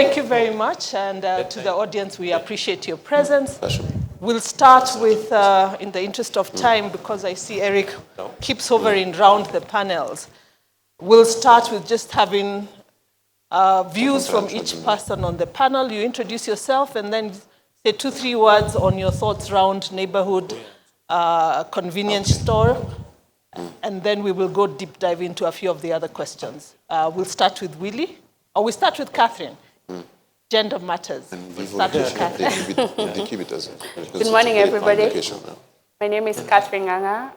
thank you very much. And to the audience, we appreciate your presence. We'll start with, in the interest of time, because I see Eric keeps hovering around the panels, we'll start with just having views from each person on the panel. You introduce yourself and then say 2-3 words on your thoughts around neighborhood convenience store. And then we will go deep dive into a few of the other questions. We'll start with Willie, or we start with Catherine. Gender matters. We'll start with Catherine. Good morning, everybody. My name is Catherine Nganga.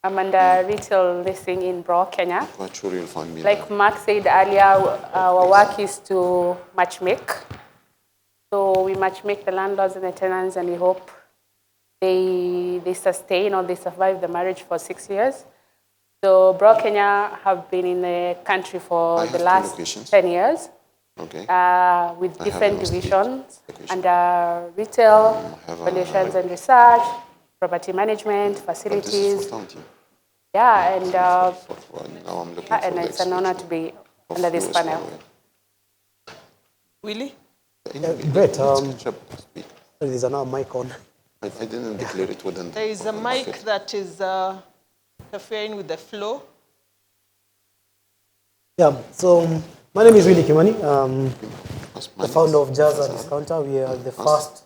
I'm under retail listing in Bro, Kenya. Like Mark said earlier, our work is to matchmake. So we matchmake the landlords and the tenants, and we hope they sustain or they survive the marriage for 6 years. So Bro, Kenya have been in the country for the last 10 years. Okay. With different divisions under retail, valuations and research, property management, facilities. Yeah, and it's an honor to be under this panel. Willie? Great. There's another mic on. I didn't declare it wouldn't. There is a mic that is interfering with the flow. Yeah, so my name is Willie Kimani. The founder of Jazza Discounter. We are the first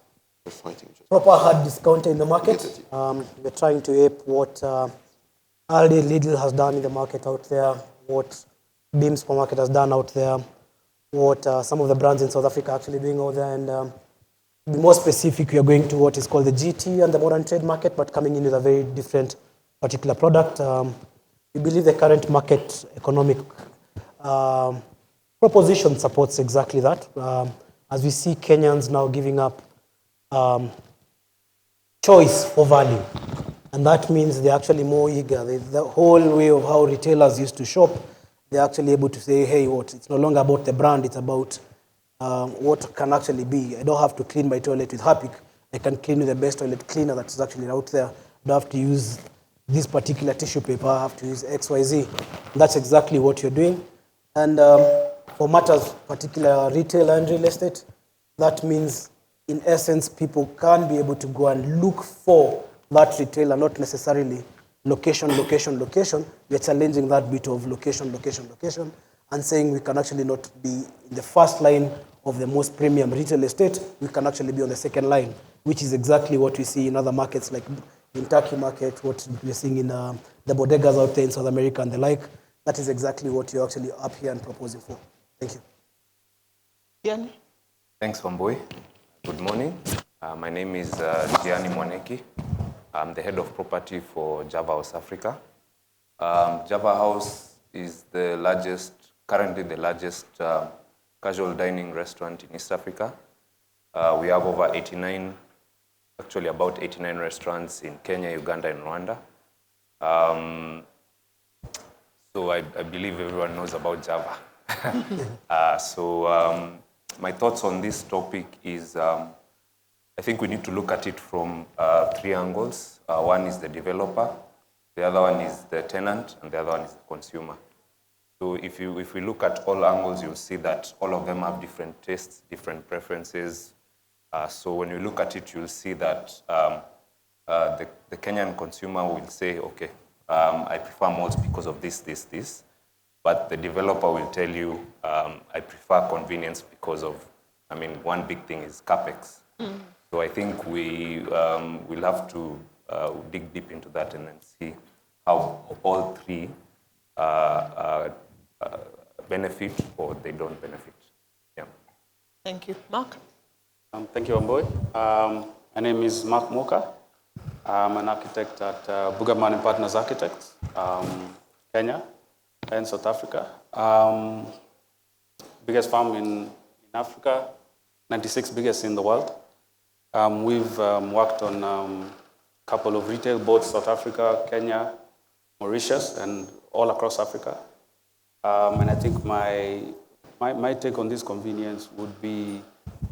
proper hard discounter in the market. We're trying to ape what Aldi, Lidl has done in the market out there, what Beam Supermarket has done out there, what some of the brands in South Africa are actually doing out there. And to be more specific, we are going to what is called the GT and the modern trade market, but coming in with a very different particular product. We believe the current market economic proposition supports exactly that. As we see Kenyans now giving up choice for value. And that means they're actually more eager. The whole way of how retailers used to shop, they're actually able to say, hey, it's no longer about the brand, it's about what can actually be. I don't have to clean my toilet with Harpic. I can clean with the best toilet cleaner that's actually out there. I don't have to use this particular tissue paper, I have to use XYZ. That's exactly what you're doing. And for matters particular retail and real estate, that means in essence people can be able to go and look for that retailer, not necessarily location. We're challenging that bit of location, and saying we can actually not be in the first line of the most premium retail estate, we can actually be on the second line, which is exactly what we see in other markets like in Turkey market, what we're seeing in the bodegas out there in South America and the like. That is exactly what you're actually up here and proposing for. Thank you. Gianni? Thanks, Wambui. Good morning. My name is Gianni Mwaneki. I'm the head of property for Java House Africa. Java House is currently the largest casual dining restaurant in East Africa. We have about 89 restaurants in Kenya, Uganda, and Rwanda. So I believe everyone knows about Java. My thoughts on this topic is I think we need to look at it from 3 angles. One is the developer, the other one is the tenant, and the other one is the consumer. So if we look at all angles, you'll see that all of them have different tastes, different preferences. So when you look at it, you'll see that the Kenyan consumer will say, okay, I prefer malls because of this. But the developer will tell you, I prefer convenience because of, one big thing is CapEx. So I think we'll have to dig deep into that and then see how all 3 benefit or they don't benefit. Yeah. Thank you. Mark? Thank you, Wambui. My name is Mark Moka. I'm an architect at Bugaman & Partners Architects, Kenya and South Africa. Biggest firm in Africa, 96th biggest in the world. We've worked on a couple of retail, both South Africa, Kenya, Mauritius, and all across Africa. And I think my take on this convenience would be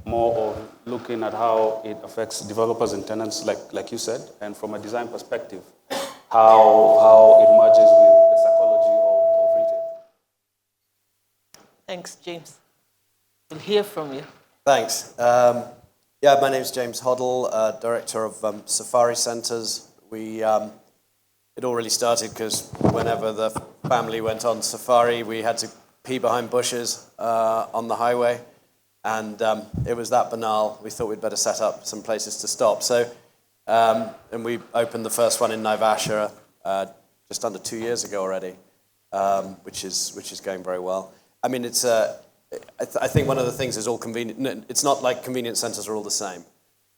more of looking at how it affects developers and tenants, like you said, and from a design perspective, how it merges with the psychology of retail. Thanks, James. We'll hear from you. Thanks. Yeah, my name is James Hoddle, Director of Safari Centres. It all really started because whenever the family went on safari, we had to pee behind bushes on the highway. And it was that banal. We thought we'd better set up some places to stop. So, and we opened the first one in Naivasha just under 2 years ago already, which is going very well. I mean, I think one of the things is all convenient. It's not like convenience centres are all the same.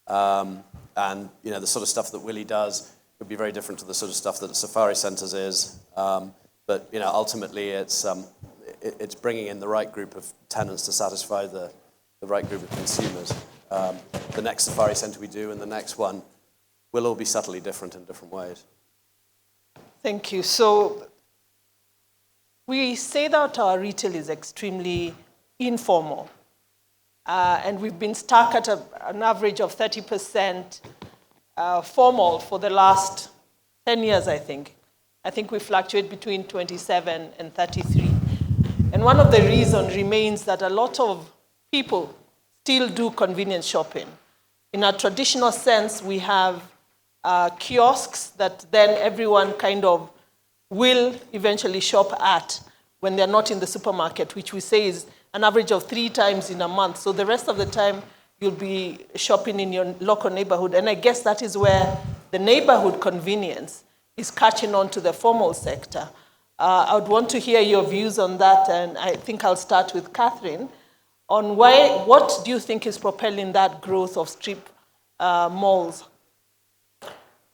And, you know, the sort of stuff that Willie does would be very different to the sort of stuff that the Safari Centres is. But, you know, ultimately it's bringing in the right group of tenants to satisfy the right group of consumers. The next Safari Centre we do and the next one will all be subtly different in different ways. Thank you. So we say that our retail is extremely informal. And we've been stuck at an average of 30% formal for the last 10 years, I think. I think we fluctuate between 27 and 33. And one of the reasons remains that a lot of people still do convenience shopping. In a traditional sense, we have kiosks that then everyone kind of will eventually shop at when they're not in the supermarket, which we say is an average of 3 times in a month. So the rest of the time, you'll be shopping in your local neighborhood. And I guess that is where the neighborhood convenience is catching on to the formal sector. I would want to hear your views on that, and I think I'll start with Catherine, on what do you think is propelling that growth of strip malls?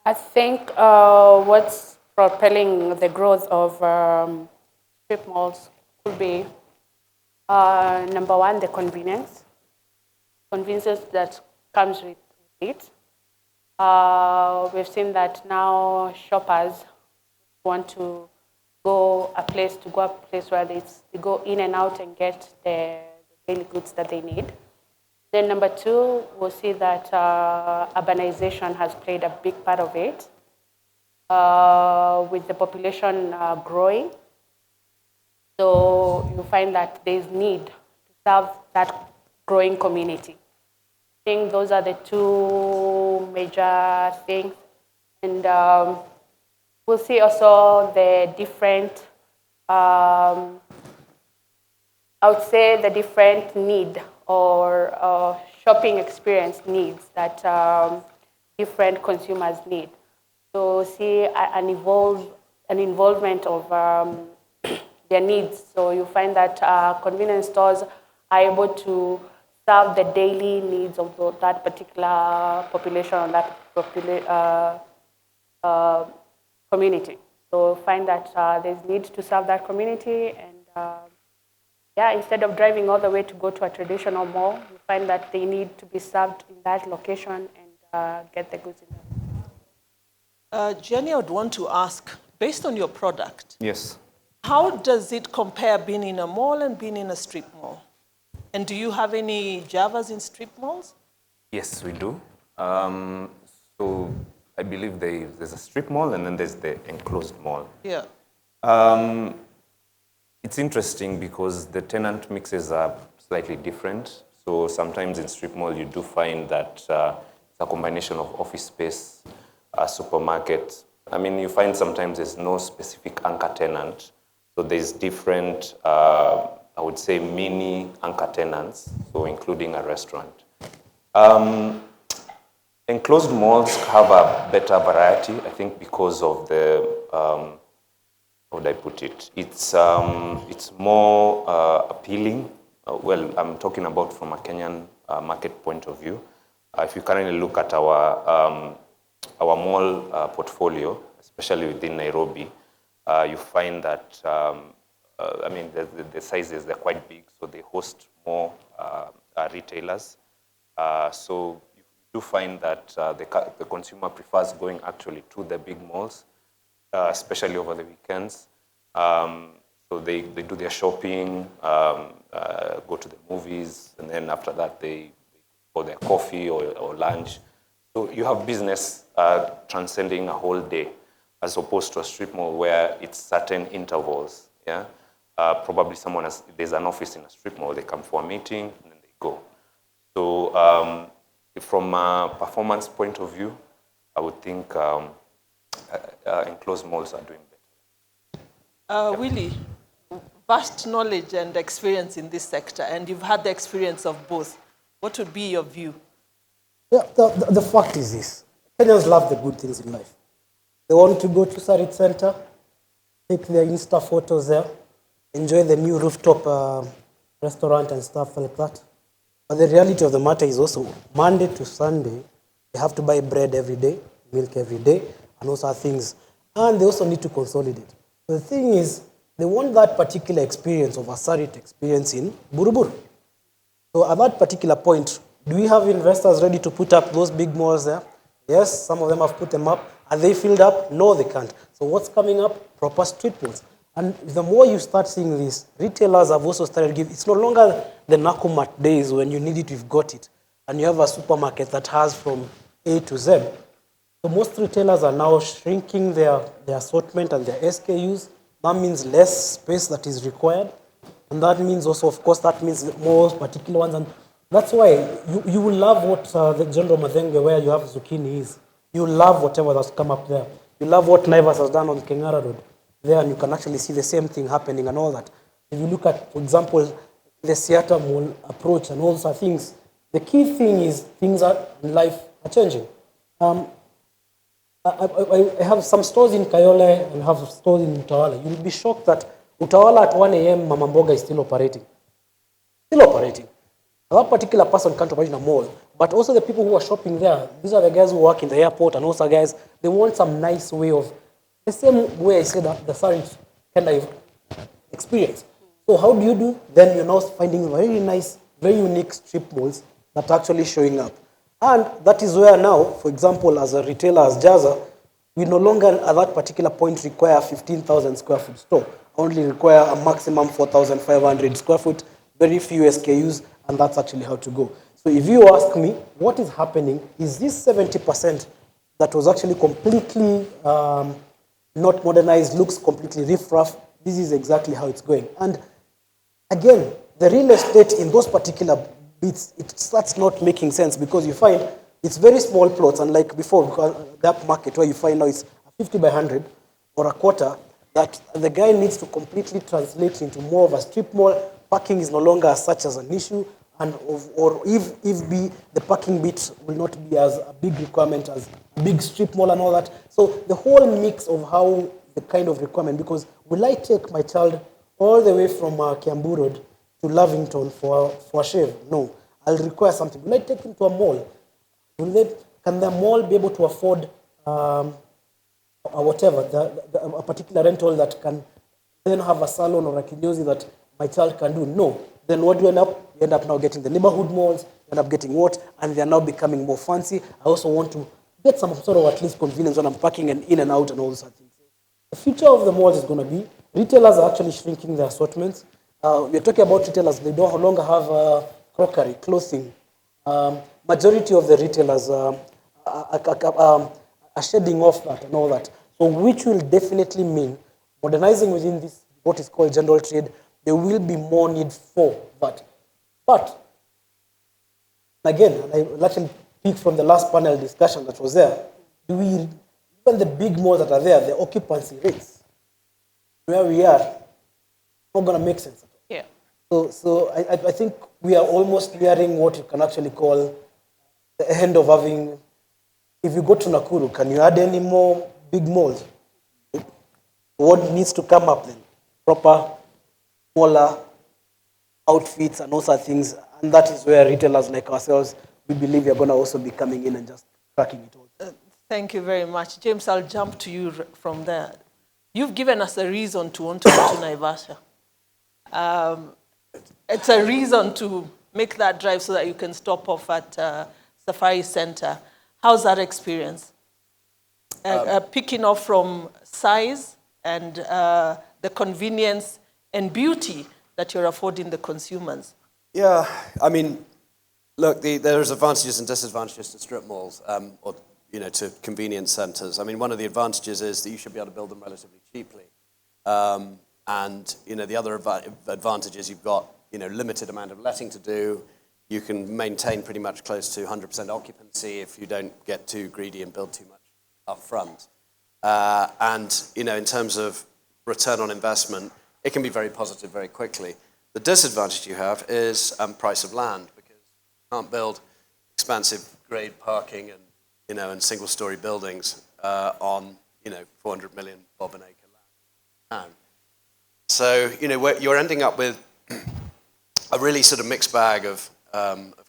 I think what's propelling the growth of strip malls could be, number one, the convenience that comes with it. We've seen that now shoppers want to go a place where they go in and out and get the daily goods that they need. Then number two, we'll see that urbanization has played a big part of it. With the population growing, so you find that there's need to serve that growing community. I think those are the two major things. And we'll see also the different, I would say the different need or shopping experience needs that different consumers need. So see an involvement of their needs. So you find that convenience stores are able to serve the daily needs of that particular population or that community. So find that there's need to serve that community, and instead of driving all the way to go to a traditional mall, you find that they need to be served in that location and get the goods in there. Jenny, I would want to ask, based on your product, Yes. how does it compare being in a mall and being in a strip mall? And do you have any Javas in strip malls? Yes, we do. So I believe there's a strip mall and then there's the enclosed mall. Yeah. It's interesting because the tenant mixes are slightly different. So sometimes in strip mall you do find that it's a combination of office space, supermarket. I mean, you find sometimes there's no specific anchor tenant. So there's different, I would say, mini anchor tenants, so including a restaurant. Enclosed malls have a better variety, I think, because of the, how would I put it? It's more appealing. Well, I'm talking about from a Kenyan market point of view. If you currently look at our mall portfolio, especially within Nairobi, you find that, I mean, the sizes, they're quite big, so they host more retailers. So you do find that the consumer prefers going actually to the big malls, especially over the weekends. So they do their shopping, go to the movies, and then after that they go their coffee or lunch. So you have business transcending a whole day, as opposed to a strip mall where it's certain intervals. Yeah, probably there's an office in a strip mall. They come for a meeting, and then go. So from a performance point of view, I would think enclosed malls are doing better. Willie, vast knowledge and experience in this sector, and you've had the experience of both. What would be your view? Yeah, the fact is this. Kenyans love the good things in life. They want to go to Sarit Center, take their Insta photos there, enjoy the new rooftop restaurant and stuff like that. But the reality of the matter is also Monday to Sunday, they have to buy bread every day, milk every day, and also other things. And they also need to consolidate. So the thing is, they want that particular experience of a Sarit experience in Buruburu. So at that particular point, do we have investors ready to put up those big malls there? Yes, some of them have put them up. Are they filled up? No, they can't. So what's coming up? Proper street malls. And the more you start seeing this, retailers have also started giving, it's no longer the Nakumat days when you need it, you've got it. And you have a supermarket that has from A to Z. So most retailers are now shrinking their assortment and their SKUs. That means less space that is required. And that means also, of course, that means more particular ones. And that's why you will love what the General Madenge, where you have zucchini is. You love whatever that's come up there. You love what Naivas has done on Kengara Road. There, and you can actually see the same thing happening and all that. If you look at, for example, the Seattle Mall approach and all those things, the key thing is things in life are changing. I have some stores in Kayole and have stores in Utawala. You'll be shocked that Utawala at 1 a.m. Mama Mboga is still operating. Still operating. That particular person can't operate in a mall. But also the people who are shopping there, these are the guys who work in the airport, and also guys, they want some nice way of, the same way I said that the Sarit kind of experience. So how do you do? Then you're now finding very nice, very unique strip malls that are actually showing up. And that is where now, for example, as a retailer, as Jaza, we no longer at that particular point require a 15,000 square foot store. Only require a maximum 4,500 square foot, very few SKUs, and that's actually how to go. So if you ask me, what is happening is this 70% that was actually completely not modernized, looks completely riff-raff, this is exactly how it's going. And again, the real estate in those particular bits, it starts not making sense because you find it's very small plots, unlike before, because that market where you find now it's 50 by 100 or a quarter, that the guy needs to completely translate into more of a strip mall. Parking is no longer such as an issue, and or if the parking bit will not be as a big requirement as a big strip mall and all that. So the whole mix of how the kind of requirement, because will I take my child all the way from Kiambu Road to Lavington for a shave? No, I'll require something. Will I take him to a mall? Can the mall be able to afford whatever, a particular rental that can then have a salon or a kinyozi that my child can do? No. Then what do you end up? You end up now getting the neighborhood malls, you end up getting what? And they are now becoming more fancy. I also want to get some sort of at least convenience when I'm parking and in and out and all those things. The future of the malls is going to be, retailers are actually shrinking their assortments. We're talking about retailers, they no longer have crockery, clothing. Majority of the retailers are shedding off that and all that. So which will definitely mean modernizing within this, what is called general trade, there will be more need for that. But again, and I actually pick from the last panel discussion that was there, even the big malls that are there, the occupancy rates, where we are, not going to make sense. Yeah. So I think we are almost nearing what you can actually call the end of having, if you go to Nakuru, can you add any more big malls? What needs to come up then? Proper, smaller outfits and also things. And that is where retailers like ourselves, we believe we are going to also be coming in and just cracking it all. Thank you very much. James, I'll jump to you from there. You've given us a reason to want to go to Naivasha. It's a reason to make that drive so that you can stop off at Safari Center. How's that experience? Picking off from size and the convenience and beauty that you're affording the consumers. Yeah, I mean, look, there's advantages and disadvantages to strip malls, or to convenience centres. I mean, one of the advantages is that you should be able to build them relatively cheaply. And the other advantage is you've got limited amount of letting to do. you can maintain pretty much close to 100% occupancy if you don't get too greedy and build too much up front. And in terms of return on investment, it can be very positive very quickly. The disadvantage you have is price of land, because you can't build expansive grade parking and single-story buildings on 400 million bob an acre land. So you're ending up with a really sort of mixed bag of convenience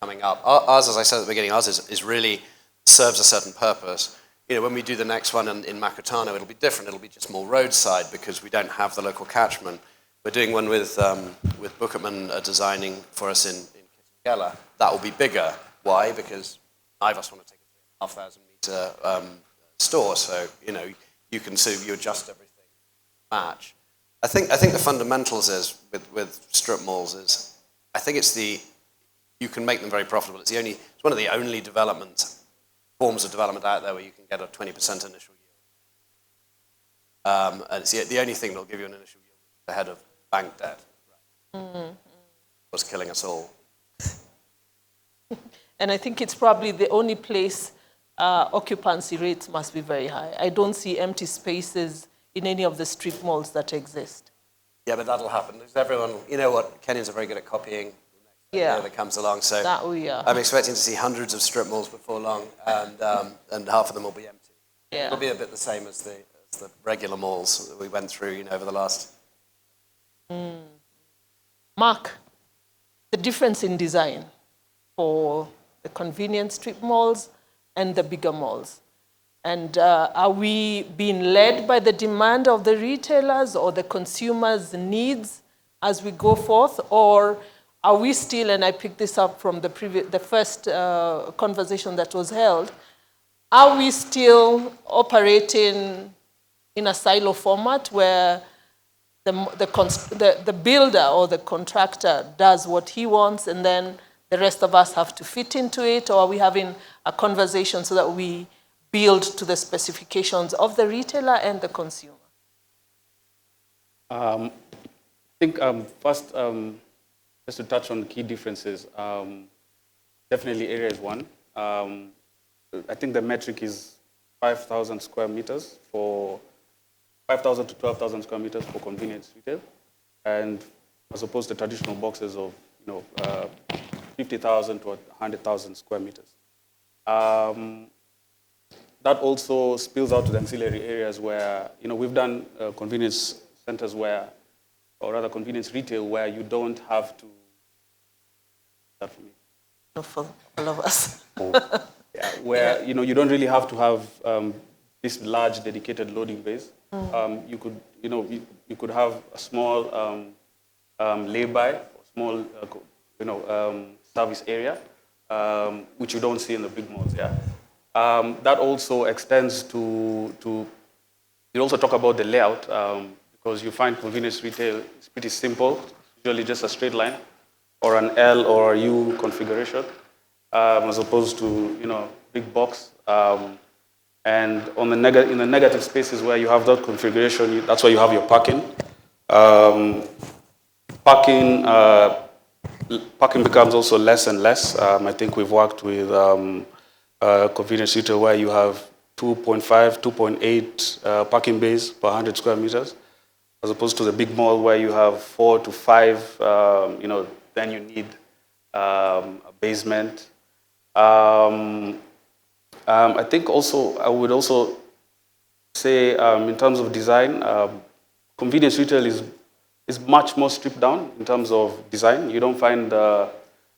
coming up. Ours, as I said at the beginning, ours is really serves a certain purpose. When we do the next one in Makutano, it'll be different. It'll be just more roadside because we don't have the local catchment. We're doing one with Bukitman designing for us in Kitengela. That will be bigger. Why? Because neither of us want to take a 3,500 meter store. So you can see you adjust everything, match. I think the fundamentals is with strip malls is I think you can make them very profitable. It's one of the only forms of development out there where you can get a 20% initial yield. And it's the only thing that'll give you an initial yield ahead of bank debt. Right. Was killing us all. And I think it's probably the only place occupancy rates must be very high. I don't see empty spaces in any of the strip malls that exist. Yeah, but that'll happen. Because everyone, Kenyans are very good at copying the next idea that comes along. So that we are. I'm expecting to see hundreds of strip malls before long, and half of them will be empty. Yeah. It'll be a bit the same as the regular malls that we went through, over the last. Mark, the difference in design for the convenience strip malls and the bigger malls. And are we being led by the demand of the retailers or the consumers' needs as we go forth? Or are we still, and I picked this up from the first conversation that was held, are we still operating in a silo format where the builder or the contractor does what he wants and then the rest of us have to fit into it? Or are we having a conversation so that we build to the specifications of the retailer and the consumer? I think first, just to touch on key differences, definitely area is one. I think the metric is 5,000 square meters for 5,000 to 12,000 square meters for convenience retail, and as opposed to traditional boxes of 50,000 to 100,000 square meters. That also spills out to the ancillary areas where we've done convenience centers where, or rather convenience retail where you don't have to. That for me. No, for all of us. Yeah, where you don't really have to have this large dedicated loading bays. You could you could have a small lay-by, small service area, which you don't see in the big malls. Yeah, that also extends to. You also talk about the layout because you find convenience retail is pretty simple, usually just a straight line, or an L or a U configuration, as opposed to big box. And on in the negative spaces where you have that configuration, that's where you have your parking. Parking becomes also less and less. I think we've worked with convenience retail where you have 2.5, 2.8 parking bays per 100 square meters, as opposed to the big mall where you have 4 to 5. Then you need a basement. I think also, I would also say in terms of design, convenience retail is much more stripped down in terms of design. You don't find the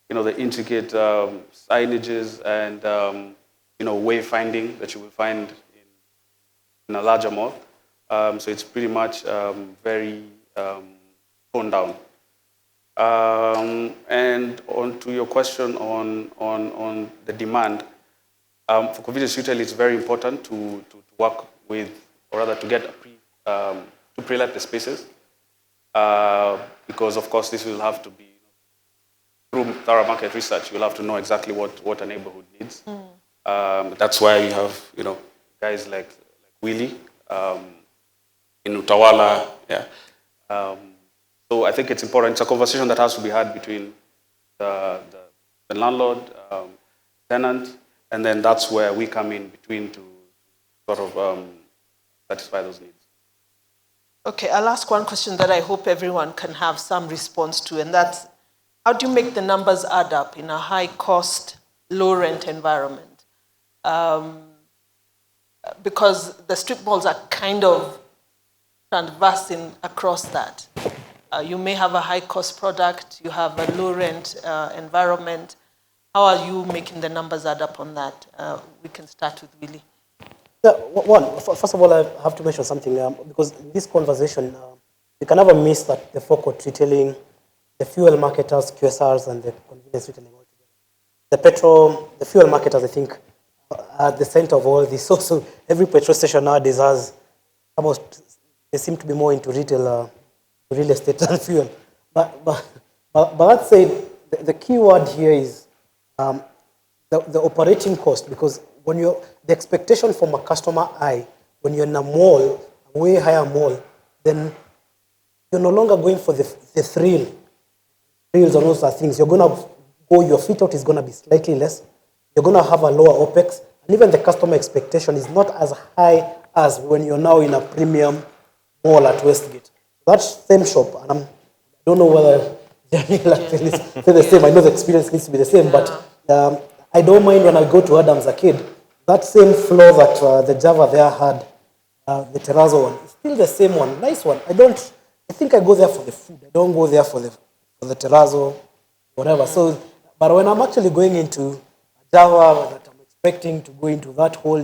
intricate signages and wayfinding that you will find in a larger mall. So it's pretty much very toned down. And on to your question on the demand, for convenience retail, it's very important to work with, or rather to get to pre-let the spaces, because of course this will have to be through thorough market research. You'll have to know exactly what a neighborhood needs. That's why you have guys like Willie in Utawala. Yeah. So I think it's important. It's a conversation that has to be had between the landlord, tenant, and then that's where we come in between to sort of satisfy those needs. Okay, I'll ask one question that I hope everyone can have some response to, and that's, how do you make the numbers add up in a high-cost, low-rent environment? Because the strip malls are kind of transversing across that. You may have a high-cost product, you have a low-rent environment. How are you making the numbers add up on that? We can start with Willie. Yeah, first of all, I have to mention something, because in this conversation, you can never miss that the forecourt retailing, the fuel marketers, QSRs, and the convenience retailing altogether. The fuel marketers, I think, are at the center of all this. Also, every petrol station nowadays has almost, they seem to be more into real estate than fuel. But that said, the key word here is the operating cost, because when the expectation from a customer eye, when you're in a mall, a way higher mall, then you're no longer going for the thrills and all those things. You're going to go, your fit out is going to be slightly less. You're going to have a lower OPEX. And even the customer expectation is not as high as when you're now in a premium mall at Westgate. That same shop, and I don't know whether Jamil actually say the same. I know the experience needs to be the same, but I don't mind when I go to Adams Arcade. That same floor that the Java there had, the Terrazzo one, it's still the same one, nice one. I think I go there for the food. I don't go there for the Terrazzo, whatever. So, but when I'm actually going into Java, that I'm expecting to go into that whole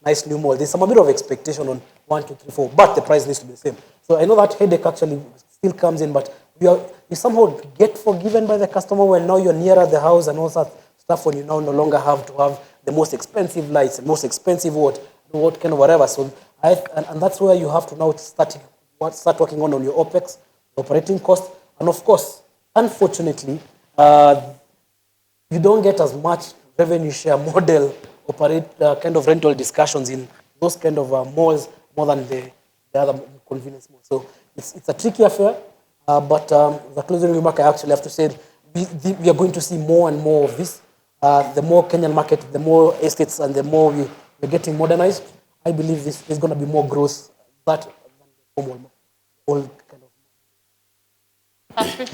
nice new mall, there's a bit of expectation on 1, 2, 3, 4, but the price needs to be the same. So I know that headache actually still comes in, but you somehow get forgiven by the customer when now you're nearer the house and all that stuff, when you now no longer have to have the most expensive lights, the most expensive what kind of whatever. So and that's where you have to now start working on your OPEX, operating cost, and of course, unfortunately, you don't get as much revenue share model kind of rental discussions in those kind of malls more than the other convenience malls. So it's a tricky affair, but the closing remark I actually have to say, we are going to see more and more of this. The more Kenyan market, the more estates, and the more we're getting modernized, I believe there's going to be more growth than the all kind of.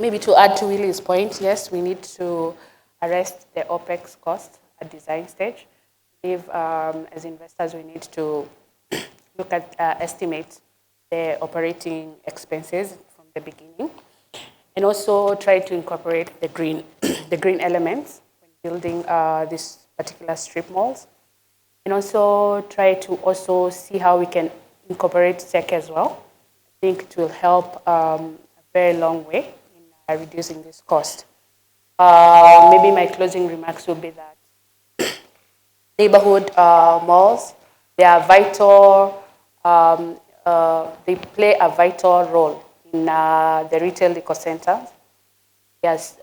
Maybe to add to Willie's point, yes, we need to arrest the OPEX cost at design stage. I believe as investors, we need to look at, estimate the operating expenses from the beginning, and also try to incorporate the green elements when building these particular strip malls. And also try to also see how we can incorporate tech as well. I think it will help a very long way in reducing this cost. Maybe my closing remarks will be that neighborhood malls, they are vital, they play a vital role in the retail ecocenters. Yes,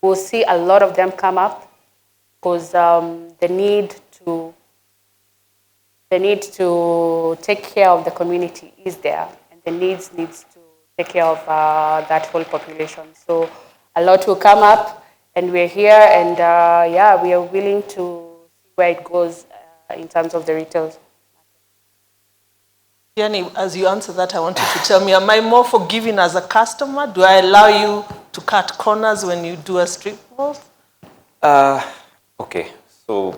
we'll see a lot of them come up because the need to take care of the community is there, and the needs to take care of that whole population. So a lot will come up, and we're here, and we are willing to see where it goes in terms of the retail. Yanni, as you answer that, I want you to tell me, am I more forgiving as a customer? Do I allow you to cut corners when you do a strip mall? Okay, so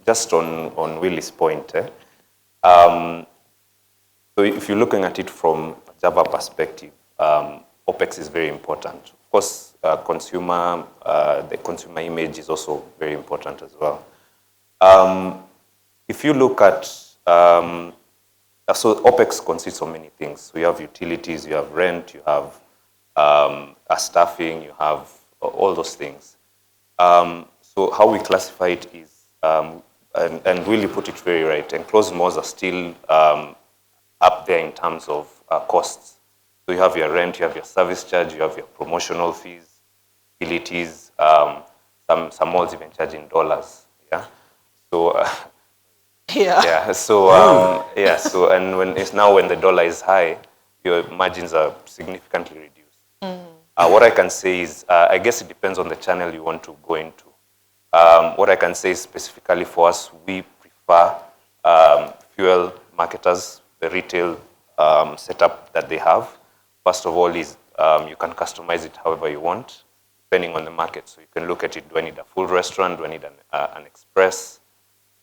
just on Willie's point, so if you're looking at it from a Java perspective, OPEX is very important. Of course, the consumer image is also very important as well. If you look at, so OPEX consists of many things. We have utilities, you have rent, you have staffing, you have all those things. So how we classify it is, and Willie put it very right, enclosed malls are still up there in terms of costs. So you have your rent, you have your service charge, you have your promotional fees, utilities, some malls even charge in dollars. Yeah. So so and when the dollar is high, your margins are significantly reduced. What I can say is, I guess it depends on the channel you want to go into. What I can say is specifically for us, we prefer fuel marketers, the retail setup that they have. First of all is you can customize it however you want, depending on the market. So you can look at it, do I need a full restaurant, do I need an express?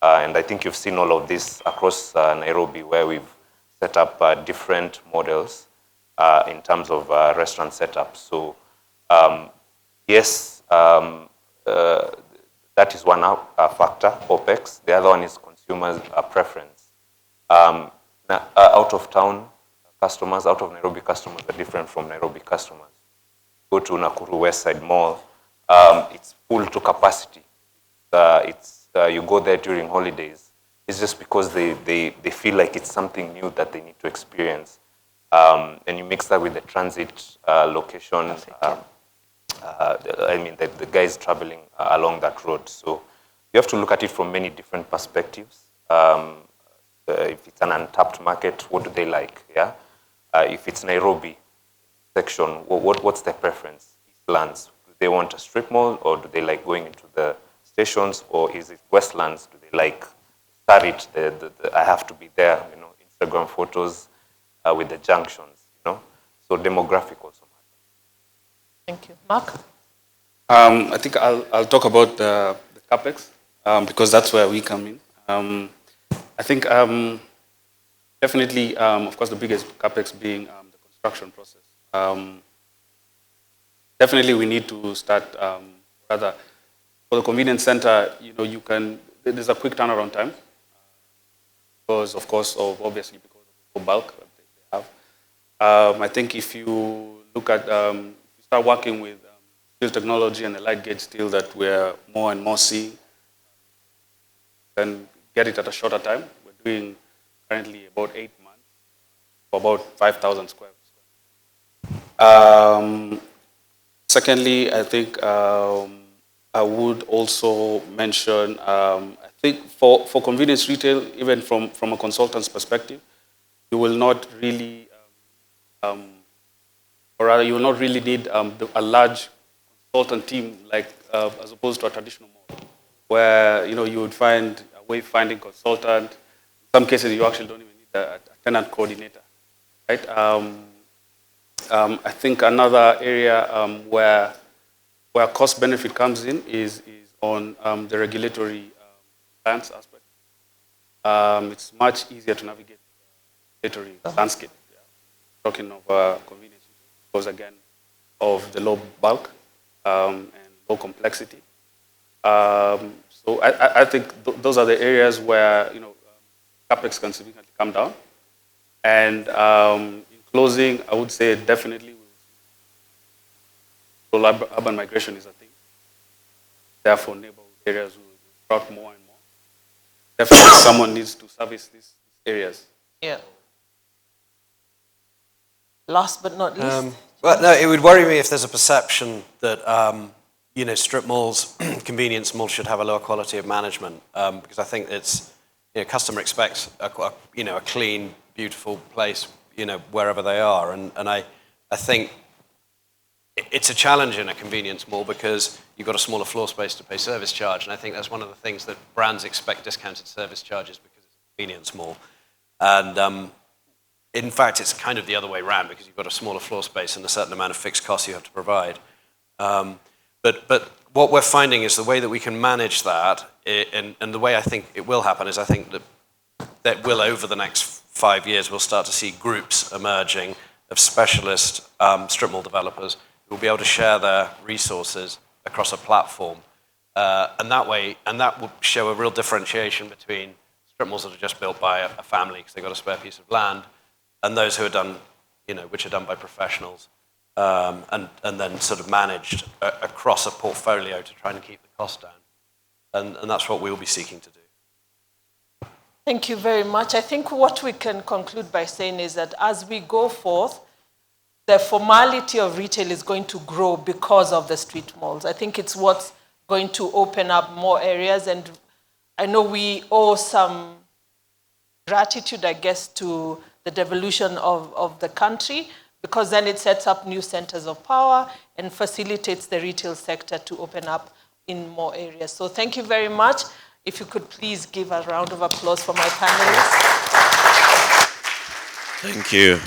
And I think you've seen all of this across Nairobi, where we've set up different models in terms of restaurant setup. So yes, that is one factor, OPEX. The other one is consumers' preference. Out of town customers, out of Nairobi customers are different from Nairobi customers. Go to Nakuru West Side Mall, it's full to capacity. You go there during holidays. It's just because they feel like it's something new that they need to experience. And you mix that with the transit location. I mean, the guys traveling along that road. So you have to look at it from many different perspectives. If it's an untapped market, what do they like? Yeah. If it's Nairobi section, what's their preference? Eastlands, do they want a strip mall, or do they like going into the stations, or is it Westlands? Do they like Sarit? I have to be there, you know, Instagram photos with the junctions, you know. So demographic also matters. Thank you, Mark. I think I'll talk about the capex because that's where we come in. I think definitely, of course, the biggest capex being the construction process. Definitely, we need to start rather for the convenience center. You know, there's a quick turnaround time because, of course, obviously because of the bulk that they have. I think if you look at, if you start working with steel technology and the light gauge steel that we're more and more seeing, then get it at a shorter time. We're doing currently about 8 months for about 5,000 square. Secondly, I think I would also mention, I think for convenience retail, even from a consultant's perspective, you will not really, or rather you will not really need a large consultant team like as opposed to a traditional model, where you would find a way finding consultant. In some cases, you actually don't even need a tenant coordinator, right? I think another area where cost benefit comes in is on the regulatory compliance aspect. It's much easier to navigate the regulatory landscape. Yeah. Talking of convenience, because again of the low bulk and low complexity. So I think those are the areas where capex can significantly come down. And in closing, I would say definitely urban migration is a thing. Therefore, neighborhood areas will sprout more and more. Definitely, someone needs to service these areas. Yeah. Last but not least. Well, no, it would worry me if there's a perception that strip malls, convenience malls should have a lower quality of management, because I think it's customer expects a clean, beautiful place wherever they are, and I think it's a challenge in a convenience mall because you've got a smaller floor space to pay service charge, and I think that's one of the things that brands expect discounted service charges because it's a convenience mall, and in fact it's kind of the other way around because you've got a smaller floor space and a certain amount of fixed costs you have to provide. But what we're finding is the way that we can manage that, and the way I think it will happen is I think that will over the next 5 years we'll start to see groups emerging of specialist strip mall developers who will be able to share their resources across a platform, and that will show a real differentiation between strip malls that are just built by a family because they've got a spare piece of land, and those who are done, which are done by professionals. And then sort of managed across a portfolio to try and keep the cost down. And that's what we'll be seeking to do. Thank you very much. I think what we can conclude by saying is that as we go forth, the formality of retail is going to grow because of the street malls. I think it's what's going to open up more areas. And I know we owe some gratitude, I guess, to the devolution of the country, because then it sets up new centers of power and facilitates the retail sector to open up in more areas. So thank you very much. If you could please give a round of applause for my panelists. Thank you.